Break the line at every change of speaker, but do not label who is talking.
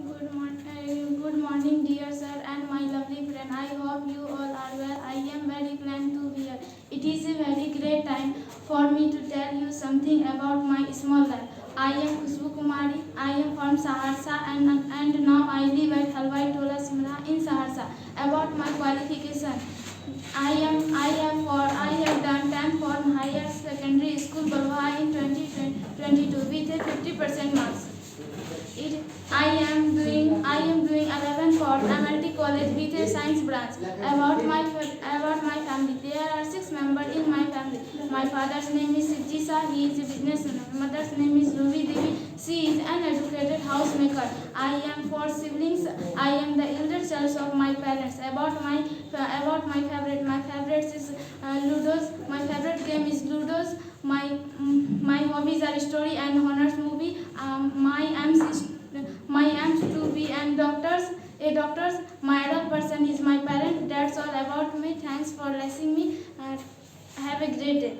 Good morning, dear sir and my lovely friend. I hope you all are well. I am very glad to be here. It is a very great time for me to tell you something about my small life. I am Khushbu Kumari. I am from Saharsa and now I live at Halwai Tola Simra in Saharsa. About my qualification, I have done 10 for higher secondary school Barwa in 2022 with a 50% marks. I am doing 11 for MLT College with a science branch. About my family, there are 6 members in my family. My father's name is Sijisa. He is a businessman. My mother's name is Ruby Devi. She is an educated housemaker. I am 4 siblings. I am the elder child of my parents. About my favorite is Ludos. My favorite game is Ludos. My hobbies are story and honors movie. My aims to be a doctor. My idol person is my parent. That's all about me. Thanks for listening me. Have a great day.